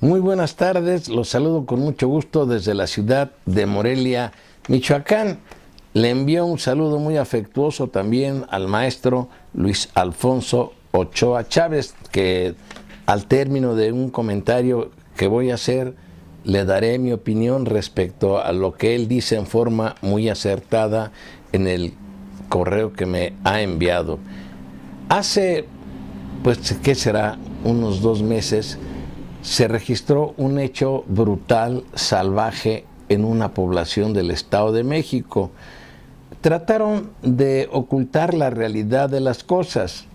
Muy buenas tardes, los saludo con mucho gusto desde la ciudad de Morelia, Michoacán. Le envío un saludo muy afectuoso también al maestro Luis Alfonso Ochoa Chávez, que al término de un comentario que voy a hacer, le daré mi opinión respecto a lo que él dice en forma muy acertada en el correo que me ha enviado. Hace, pues, ¿qué será? Unos 2 meses, se registró un hecho brutal, salvaje, en una población del Estado de México. Trataron de ocultar la realidad de las cosas.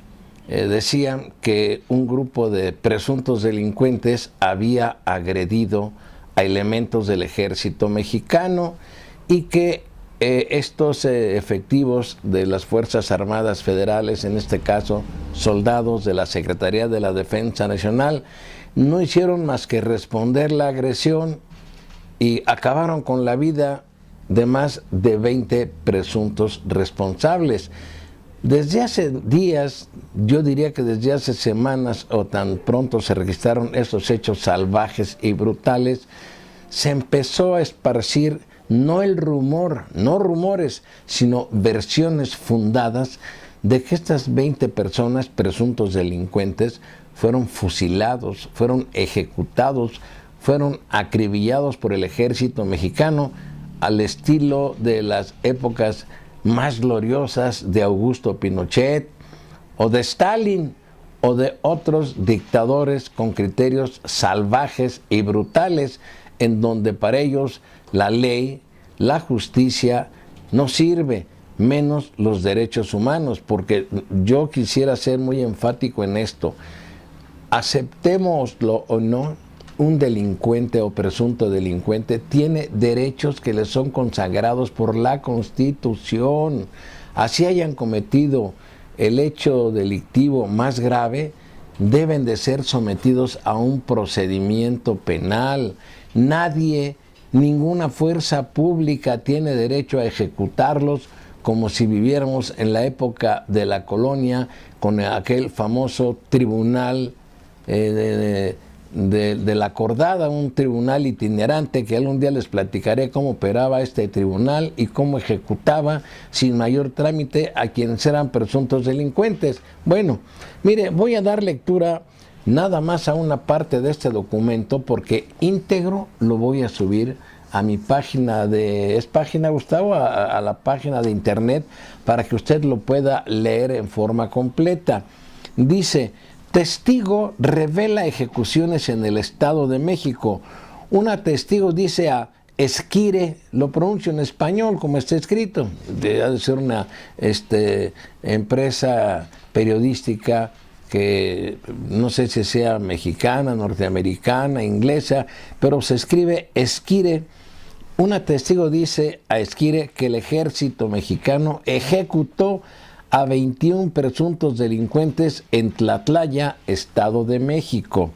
Decían que un grupo de presuntos delincuentes había agredido a elementos del ejército mexicano y que estos efectivos de las Fuerzas Armadas Federales, en este caso soldados de la Secretaría de la Defensa Nacional, no hicieron más que responder la agresión y acabaron con la vida de más de 20 presuntos responsables. Desde hace días, yo diría que desde hace semanas o tan pronto se registraron estos hechos salvajes y brutales, se empezó a esparcir no el rumor, no rumores, sino versiones fundadas de que estas 20 personas, presuntos delincuentes, fueron fusilados, fueron ejecutados, fueron acribillados por el ejército mexicano al estilo de las épocas más gloriosas de Augusto Pinochet o de Stalin o de otros dictadores con criterios salvajes y brutales, en donde para ellos la ley, la justicia no sirve, menos los derechos humanos, porque yo quisiera ser muy enfático en esto. Aceptémoslo o no, un delincuente o presunto delincuente tiene derechos que le son consagrados por la Constitución. Así hayan cometido el hecho delictivo más grave, deben de ser sometidos a un procedimiento penal. Nadie, ninguna fuerza pública tiene derecho a ejecutarlos como si viviéramos en la época de la colonia, con aquel famoso tribunal de la acordada, un tribunal itinerante que algún día les platicaré cómo operaba este tribunal y cómo ejecutaba sin mayor trámite a quienes eran presuntos delincuentes. Bueno, mire, voy a dar lectura nada más a una parte de este documento, porque íntegro lo voy a subir a mi página ¿es página, Gustavo? A la página de internet, para que usted lo pueda leer en forma completa. Dice: testigo revela ejecuciones en el Estado de México. Una testigo dice a Esquire, lo pronuncio en español como está escrito, debe ser una empresa periodística que no sé si sea mexicana, norteamericana, inglesa, pero se escribe Esquire. Una testigo dice a Esquire que el ejército mexicano ejecutó a 21 presuntos delincuentes en Tlatlaya, Estado de México.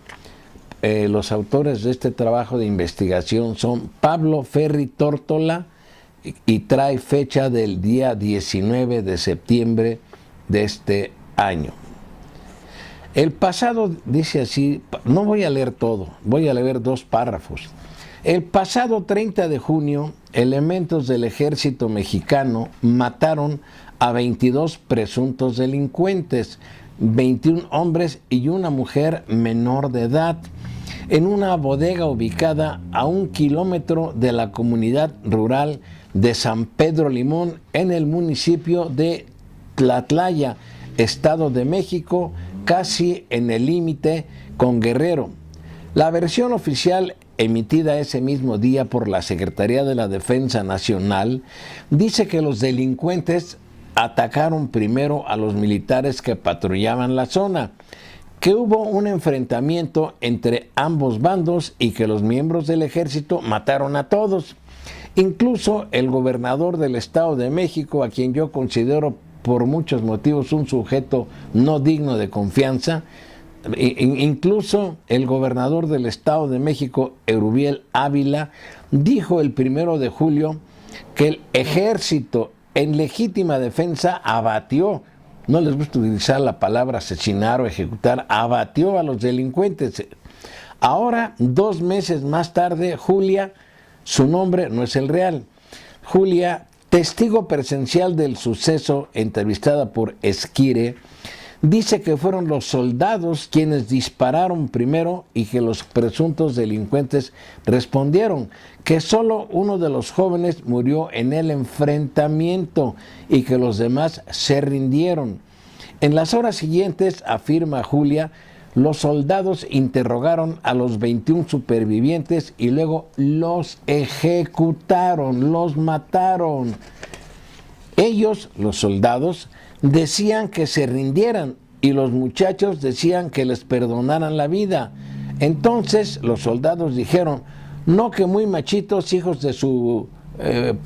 Los autores de este trabajo de investigación son Pablo Ferri Tórtola, y trae fecha del día 19 de septiembre de este año. El pasado, dice así, no voy a leer todo, voy a leer 2 párrafos. El pasado 30 de junio, elementos del ejército mexicano mataron a 22 presuntos delincuentes, 21 hombres y una mujer menor de edad, en una bodega ubicada a 1 kilómetro de la comunidad rural de San Pedro Limón, en el municipio de Tlatlaya, Estado de México, casi en el límite con Guerrero. La versión oficial emitida ese mismo día por la Secretaría de la Defensa Nacional dice que los delincuentes atacaron primero a los militares que patrullaban la zona, que hubo un enfrentamiento entre ambos bandos y que los miembros del ejército mataron a todos. Incluso el gobernador del Estado de México, a quien yo considero por muchos motivos un sujeto no digno de confianza, incluso el gobernador del Estado de México, Erubiel Ávila, dijo el 1 de julio que el ejército en legítima defensa abatió, no les gusta utilizar la palabra asesinar o ejecutar, abatió a los delincuentes. Ahora, 2 meses más tarde, Julia, su nombre no es el real, Julia, testigo presencial del suceso, entrevistada por Esquire, dice que fueron los soldados quienes dispararon primero y que los presuntos delincuentes respondieron, que solo uno de los jóvenes murió en el enfrentamiento y que los demás se rindieron. En las horas siguientes, afirma Julia, los soldados interrogaron a los 21 supervivientes y luego los ejecutaron, los mataron. Ellos, los soldados, decían que se rindieran y los muchachos decían que les perdonaran la vida. Entonces los soldados dijeron, no, que muy machitos, hijos de su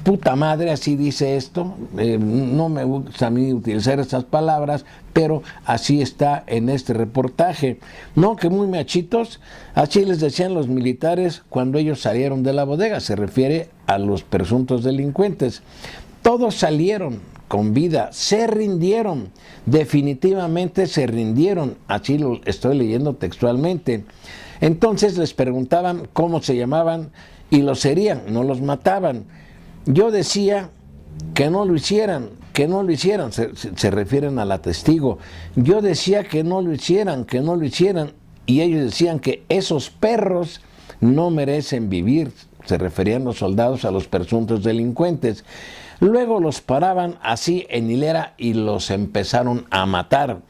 puta madre, así dice esto, no me gusta a mí utilizar esas palabras, pero así está en este reportaje. No, que muy machitos, así les decían los militares cuando ellos salieron de la bodega, se refiere a los presuntos delincuentes. Todos salieron con vida, se rindieron, definitivamente se rindieron, así lo estoy leyendo textualmente. Entonces les preguntaban cómo se llamaban y los herían, no los mataban. Yo decía que no lo hicieran, se refieren a la testigo. Yo decía que no lo hicieran, y ellos decían que esos perros no merecen vivir, se referían los soldados a los presuntos delincuentes. Luego los paraban así en hilera y los empezaron a matar.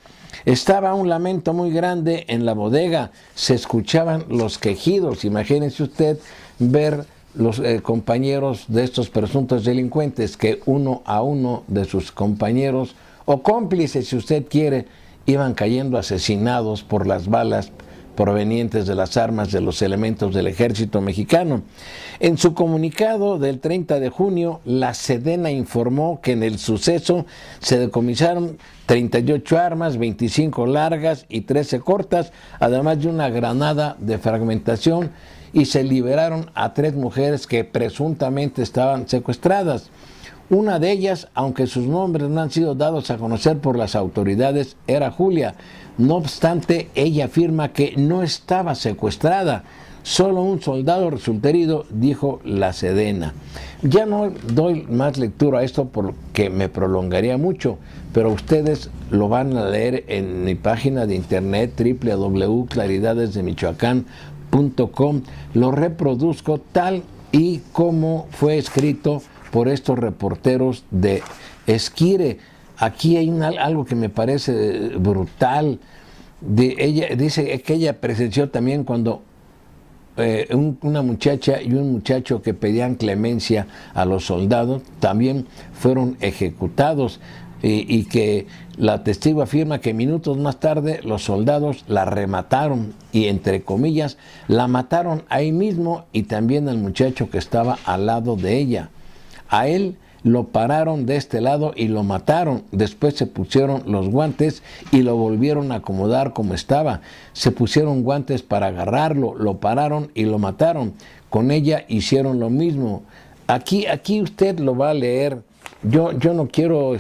Estaba un lamento muy grande en la bodega, se escuchaban los quejidos. Imagínense usted ver los compañeros de estos presuntos delincuentes que uno a uno de sus compañeros o cómplices, si usted quiere, iban cayendo asesinados por las balas provenientes de las armas de los elementos del ejército mexicano. En su comunicado del 30 de junio, la Sedena informó que en el suceso se decomisaron 38 armas, 25 largas y 13 cortas, además de una granada de fragmentación, y se liberaron a 3 mujeres que presuntamente estaban secuestradas. Una de ellas, aunque sus nombres no han sido dados a conocer por las autoridades, era Julia. No obstante, ella afirma que no estaba secuestrada. Solo un soldado resultó herido, dijo la Sedena. Ya no doy más lectura a esto porque me prolongaría mucho, pero ustedes lo van a leer en mi página de internet www.claridadesdemichoacán.com. Lo reproduzco tal y como fue escrito por estos reporteros de Esquire. Aquí hay algo que me parece brutal. Ella dice que ella presenció también cuando una muchacha y un muchacho que pedían clemencia a los soldados también fueron ejecutados, y que la testigo afirma que minutos más tarde los soldados la remataron y, entre comillas, la mataron ahí mismo, y también al muchacho que estaba al lado de ella. A él lo pararon de este lado y lo mataron. Después se pusieron los guantes y lo volvieron a acomodar como estaba. Se pusieron guantes para agarrarlo, lo pararon y lo mataron. Con ella hicieron lo mismo. Aquí usted lo va a leer. Yo no quiero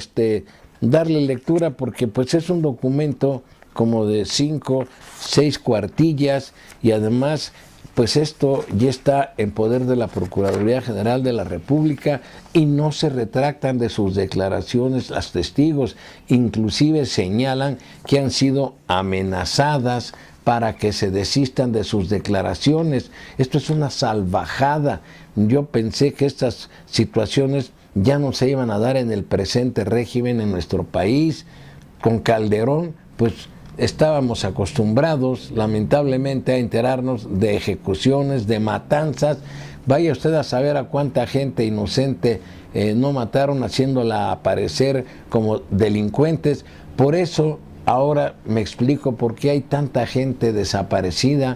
darle lectura porque pues es un documento como de 5, 6 cuartillas, y además pues esto ya está en poder de la Procuraduría General de la República y no se retractan de sus declaraciones las testigos. Inclusive señalan que han sido amenazadas para que se desistan de sus declaraciones. Esto es una salvajada. Yo pensé que estas situaciones ya no se iban a dar en el presente régimen en nuestro país. Con Calderón, pues estábamos acostumbrados, lamentablemente, a enterarnos de ejecuciones, de matanzas. Vaya usted a saber a cuánta gente inocente no mataron, haciéndola aparecer como delincuentes. Por eso ahora me explico por qué hay tanta gente desaparecida.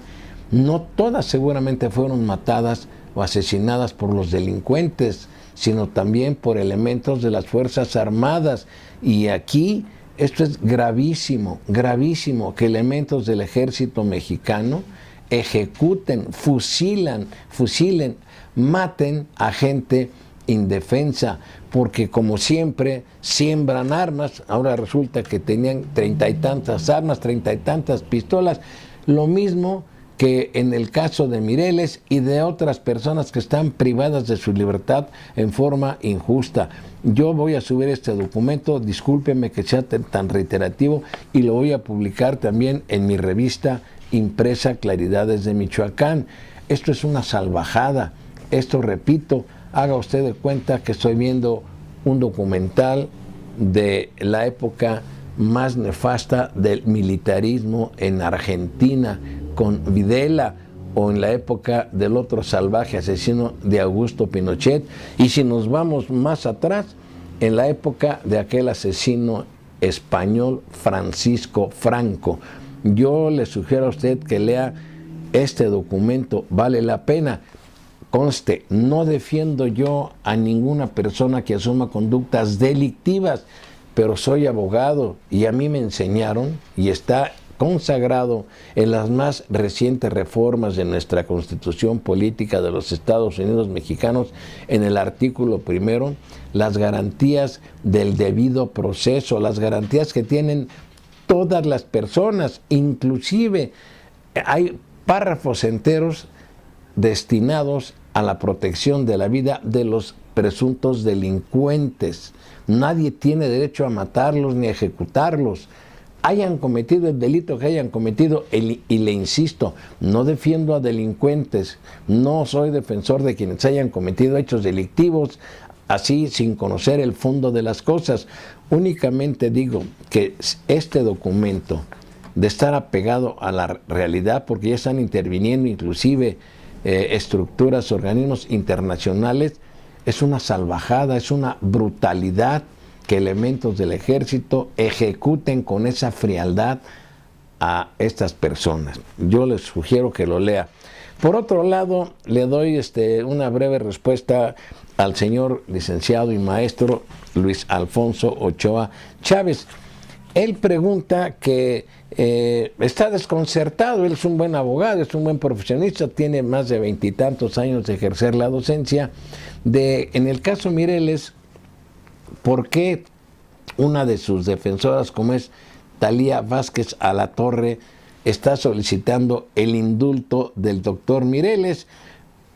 No todas seguramente fueron matadas o asesinadas por los delincuentes, sino también por elementos de las Fuerzas Armadas. Y aquí esto es gravísimo, gravísimo, que elementos del ejército mexicano ejecuten, fusilen, maten a gente indefensa, porque como siempre siembran armas. Ahora resulta que tenían 30 y tantas armas, 30 y tantas pistolas, lo mismo que en el caso de Mireles y de otras personas que están privadas de su libertad en forma injusta. Yo voy a subir este documento, discúlpeme que sea tan reiterativo, y lo voy a publicar también en mi revista impresa Claridades de Michoacán. Esto es una salvajada. Esto, repito, haga usted de cuenta que estoy viendo un documental de la época más nefasta del militarismo en Argentina, con Videla, o en la época del otro salvaje asesino de Augusto Pinochet, y si nos vamos más atrás, en la época de aquel asesino español Francisco Franco. Yo le sugiero a usted que lea este documento, vale la pena. Conste, no defiendo yo a ninguna persona que asuma conductas delictivas, pero soy abogado y a mí me enseñaron, y está consagrado en las más recientes reformas de nuestra Constitución Política de los Estados Unidos Mexicanos, en el artículo 1, las garantías del debido proceso, las garantías que tienen todas las personas, inclusive hay párrafos enteros destinados a la protección de la vida de los presuntos delincuentes. Nadie tiene derecho a matarlos ni a ejecutarlos, hayan cometido el delito que hayan cometido, y le insisto, no defiendo a delincuentes, no soy defensor de quienes hayan cometido hechos delictivos, así sin conocer el fondo de las cosas. Únicamente digo que este documento, de estar apegado a la realidad, porque ya están interviniendo inclusive estructuras, organismos internacionales, es una salvajada, es una brutalidad que elementos del ejército ejecuten con esa frialdad a estas personas. Yo les sugiero que lo lea. Por otro lado, le doy una breve respuesta al señor licenciado y maestro Luis Alfonso Ochoa Chávez. Él pregunta que está desconcertado, él es un buen abogado, es un buen profesionista, tiene más de 20 y tantos años de ejercer la docencia, en el caso Mireles, ¿por qué una de sus defensoras, como es Talía Vázquez Alatorre, está solicitando el indulto del doctor Mireles?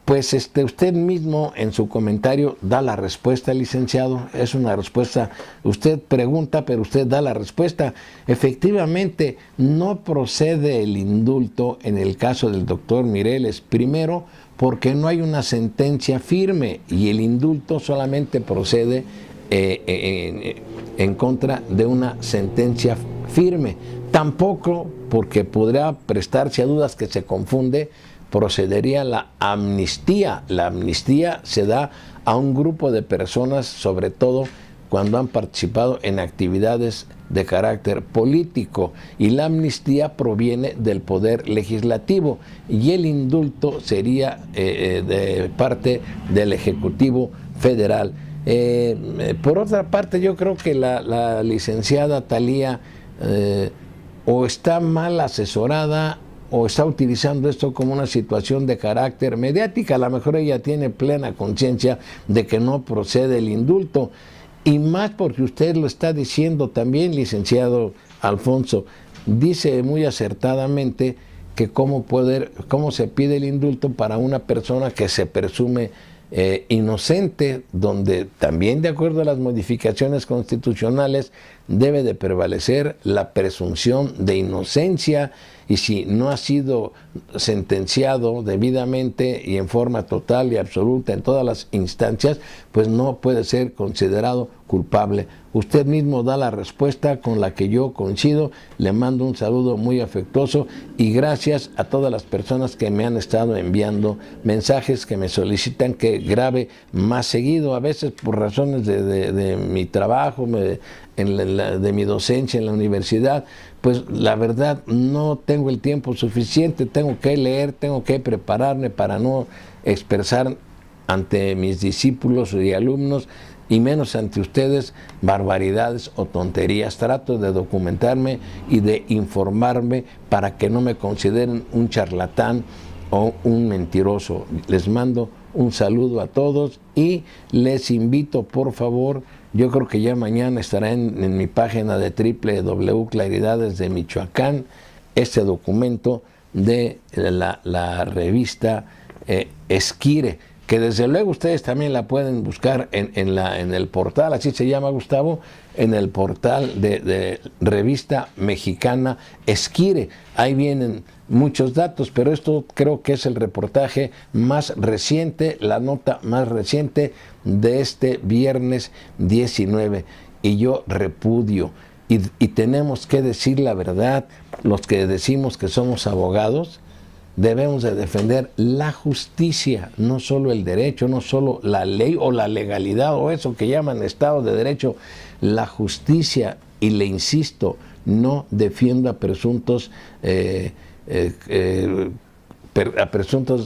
Pues usted mismo en su comentario da la respuesta, licenciado. Es una respuesta, usted pregunta, pero usted da la respuesta. Efectivamente, no procede el indulto en el caso del doctor Mireles. Primero, porque no hay una sentencia firme, y el indulto solamente procede en contra de una sentencia firme. Tampoco, porque podría prestarse a dudas que se confunde, procedería la amnistía. La amnistía se da a un grupo de personas, sobre todo cuando han participado en actividades de carácter político, y la amnistía proviene del Poder Legislativo, y el indulto sería de parte del Ejecutivo Federal. Por otra parte, yo creo que la licenciada Talía o está mal asesorada, o está utilizando esto como una situación de carácter mediática. A lo mejor ella tiene plena conciencia de que no procede el indulto, y más porque usted lo está diciendo también, licenciado Alfonso, dice muy acertadamente que cómo se pide el indulto para una persona que se presume inocente, donde también, de acuerdo a las modificaciones constitucionales, debe de prevalecer la presunción de inocencia, y si no ha sido sentenciado debidamente y en forma total y absoluta en todas las instancias, pues no puede ser considerado culpable. Usted mismo da la respuesta con la que yo coincido. Le mando un saludo muy afectuoso, y gracias a todas las personas que me han estado enviando mensajes, que me solicitan que grabe más seguido, a veces por razones de mi trabajo, de mi docencia en la universidad. Pues la verdad no tengo el tiempo suficiente, tengo que leer, tengo que prepararme para no expresar ante mis discípulos y alumnos, y menos ante ustedes, barbaridades o tonterías. Trato de documentarme y de informarme para que no me consideren un charlatán o un mentiroso. Les mando un saludo a todos y les invito, por favor, yo creo que ya mañana estará en mi página de www.claridades de Michoacán este documento de la revista Esquire, que desde luego ustedes también la pueden buscar en el portal, así se llama, Gustavo, en el portal de Revista Mexicana Esquire. Ahí vienen muchos datos, pero esto creo que es el reportaje más reciente, la nota más reciente de este viernes 19. Y yo repudio, y tenemos que decir la verdad, los que decimos que somos abogados, debemos de defender la justicia, no solo el derecho, no solo la ley o la legalidad o eso que llaman Estado de Derecho, la justicia. Y le insisto, no defiendo a presuntos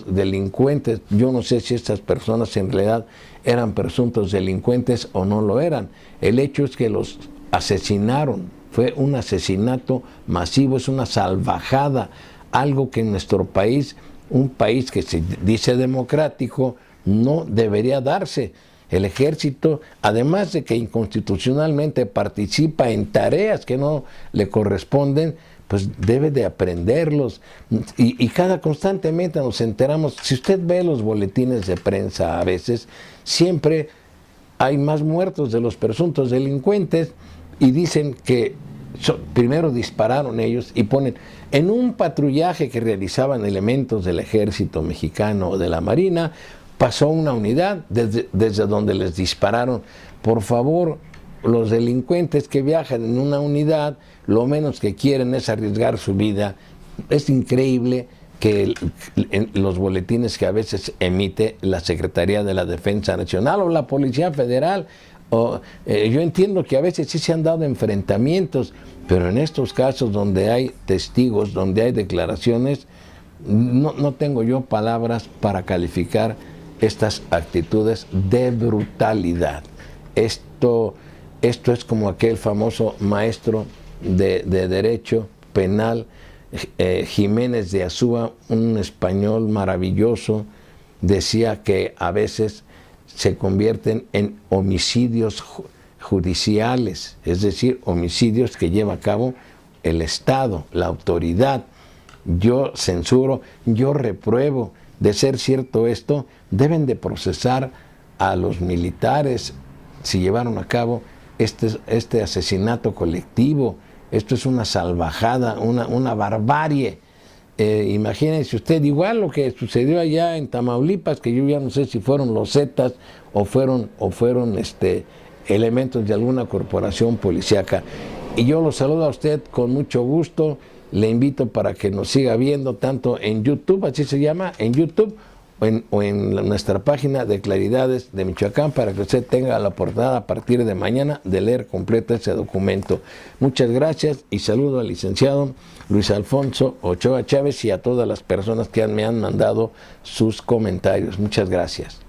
delincuentes. Yo no sé si estas personas en realidad eran presuntos delincuentes o no lo eran. El hecho es que los asesinaron, fue un asesinato masivo, es una salvajada, algo que en nuestro país, un país que se dice democrático, no debería darse. El ejército, además de que inconstitucionalmente participa en tareas que no le corresponden, pues debe de aprenderlos. Y constantemente nos enteramos, si usted ve los boletines de prensa a veces, siempre hay más muertos de los presuntos delincuentes y dicen que primero dispararon ellos y ponen en un patrullaje que realizaban elementos del ejército mexicano o de la marina, pasó una unidad desde donde les dispararon. Por favor, los delincuentes que viajan en una unidad, lo menos que quieren es arriesgar su vida. Es increíble que en los boletines que a veces emite la Secretaría de la Defensa Nacional o la Policía Federal, yo entiendo que a veces sí se han dado enfrentamientos, pero en estos casos donde hay testigos, donde hay declaraciones, no tengo yo palabras para calificar estas actitudes de brutalidad. Esto es como aquel famoso maestro de Derecho Penal, Jiménez de Azúa, un español maravilloso, decía que a veces se convierten en homicidios judiciales, es decir, homicidios que lleva a cabo el Estado, la autoridad. Yo censuro, yo repruebo. De ser cierto esto, deben de procesar a los militares si llevaron a cabo este asesinato colectivo. Esto es una salvajada, una barbarie. Imagínense usted, igual lo que sucedió allá en Tamaulipas, que yo ya no sé si fueron los Zetas o fueron elementos de alguna corporación policíaca. Y yo lo saludo a usted con mucho gusto. Le invito para que nos siga viendo tanto en YouTube, así se llama, en YouTube, o en nuestra página de Claridades de Michoacán, para que usted tenga la oportunidad a partir de mañana de leer completo ese documento. Muchas gracias y saludo al licenciado Luis Alfonso Ochoa Chávez y a todas las personas que me han mandado sus comentarios. Muchas gracias.